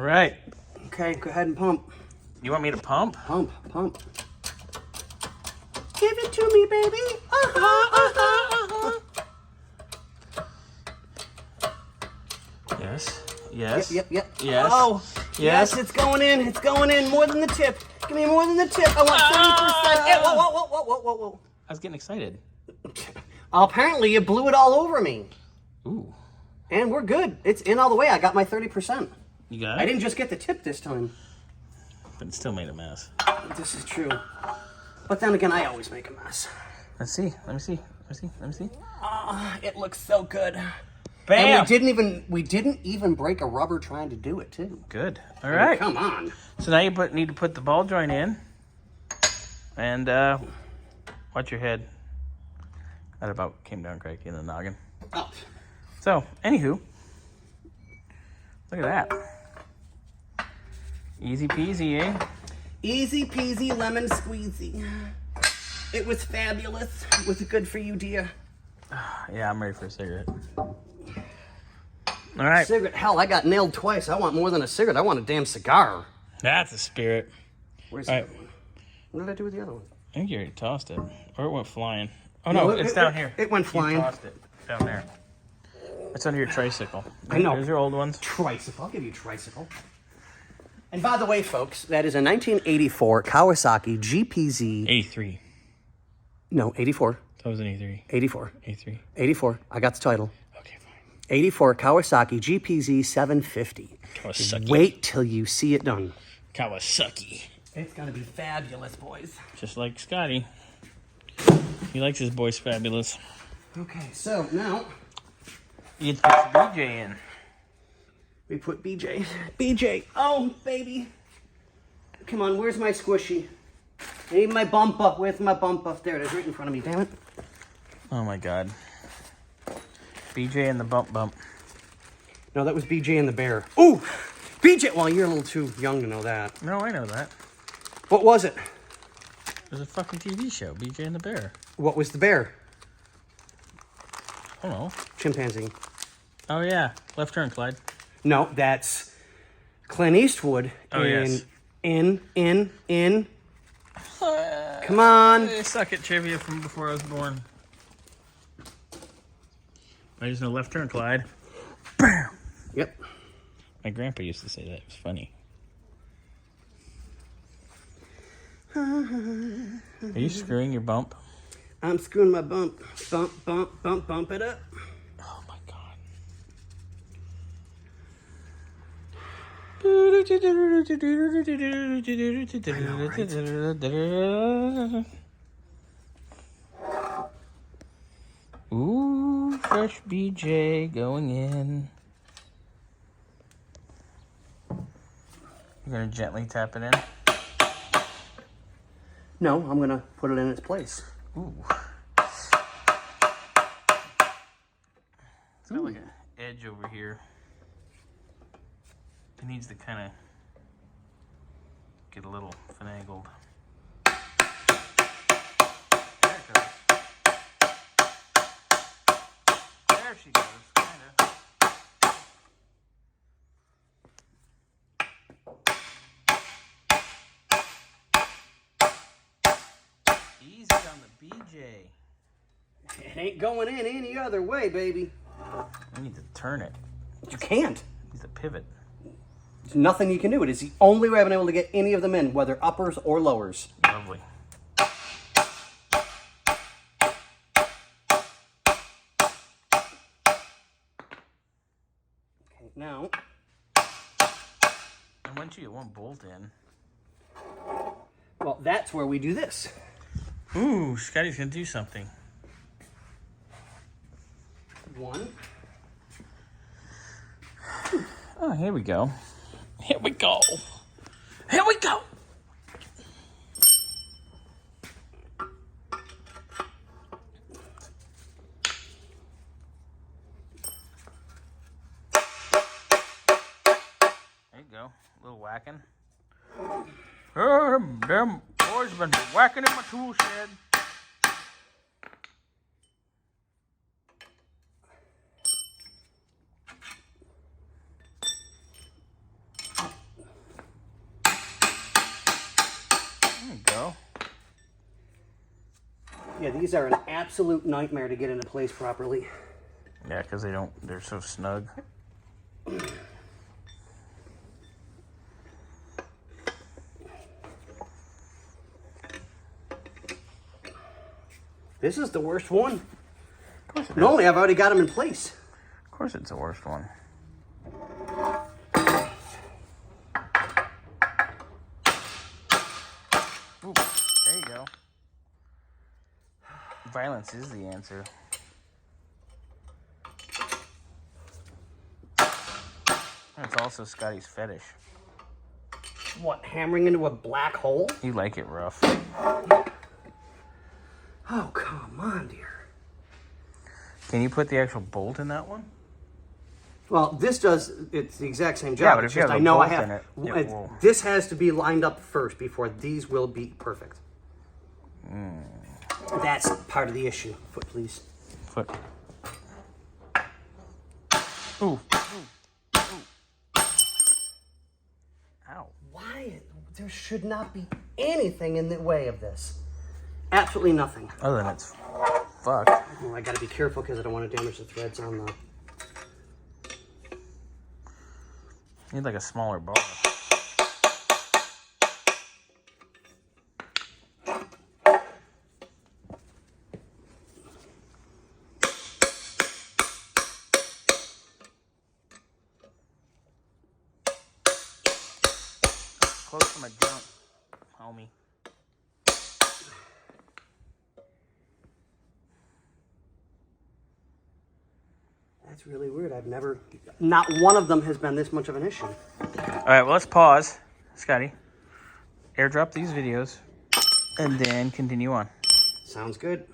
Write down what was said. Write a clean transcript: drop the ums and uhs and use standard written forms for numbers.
All right. Okay, go ahead and pump. You want me to pump? Pump. Give it to me, baby. Yes. Yes. Yep. Yes. Oh, Yes. it's going in. It's going in. More than the tip. Give me more than the tip. I want 30%. Hey, whoa. I was getting excited. Apparently, you blew it all over me. Ooh. And we're good. It's in all the way. I got my 30%. You got it? I didn't just get the tip this time. But it still made a mess. This is true. But then again, I always make a mess. Let's see. Let me see. It looks so good. Bam! And we didn't even break a rubber trying to do it too. Good. All right. Come on. So now you need to put the ball joint in. And watch your head. That about came down correctly in the noggin. Oh. So, anywho, look at that. Easy peasy, eh? Easy peasy lemon squeezy. It was fabulous. It was good for you, dear. Yeah, I'm ready for a cigarette. All right. Cigarette. Hell, I got nailed twice. I want more than a cigarette. I want a damn cigar. That's a spirit. Where's All the right. other one? What did I do with the other one? I think you already tossed it. Or it went flying. Oh, no, it's down here. It went flying. You tossed it down there. It's under your tricycle. I know. There's your old ones. Tricycle. I'll give you a tricycle. And by the way, folks, that is a 1984 Kawasaki GPZ. 83. No, 84. That was an 83. 84. 83. 84. I got the title. Okay, fine. 84 Kawasaki GPZ 750. Kawasaki. Wait till you see it done. Kawasaki. It's going to be fabulous, boys. Just like Scotty. He likes his boys fabulous. Okay, so now You get the BJ in. we put BJ. BJ. Oh, baby. Come on, where's my squishy? I need my bump up. Where's my bump up? There it is, right in front of me. Damn it. Oh my God. BJ and the bump. No, that was BJ and the bear. Ooh! BJ! Well, you're a little too young to know that. No, I know that. What was it? It was a fucking TV show, BJ and the Bear. What was the bear? I don't know. Chimpanzee. Oh yeah, Left Turn, Clyde. No, that's Clint Eastwood. Oh, yes. In. Come on. I suck at trivia from before I was born. I just know Left Turn, Clyde. Bam! Yep. My grandpa used to say that. It was funny. Are you screwing your bump? I'm screwing my bump. Bump it up. Oh my God. Ooh, fresh BJ going in. You're gonna gently tap it in. No, I'm going to put it in its place. Ooh. It's got like an edge over here. It needs to kind of get a little finagled. There it goes. There she goes, kind of. Easy on the BJ. It ain't going in any other way, baby. I need to turn it. You can't. It needs to pivot. There's nothing you can do. It is the only way I've been able to get any of them in, whether uppers or lowers. Lovely. Okay, now. And once you get one bolt in. Well, that's where we do this. Ooh, Scotty's gonna do something. One. Oh, here we go. Here we go. Here we go. There you go. A little whacking. Oh, them boys been whacking in my tool shed. go. Yeah, these are an absolute nightmare to get into place properly. Yeah, because they're so snug. This is the worst one. Of course it is. Normally, I've already got them in place. Of course it's the worst one. Ooh, there you go. Violence is the answer. It's also Scotty's fetish. What, hammering into a black hole? You like it rough. Oh, come on, dear. Can you put the actual bolt in that one? Well, this does, it's the exact same job. Yeah, but It's if you just have I a know bolt I have, in it, it will. this has to be lined up first before these will be perfect. That's part of the issue. Foot, please. Foot. Ooh. Ow. Why? There should not be anything in the way of this. Absolutely nothing. Other than it's fucked. Well, I gotta be careful because I don't want to damage the threads on the... You need like a smaller bar. Close to my junk, homie. That's really weird. I've never... Not one of them has been this much of an issue. All right, well, let's pause, Scotty. Airdrop these videos, and then continue on. Sounds good.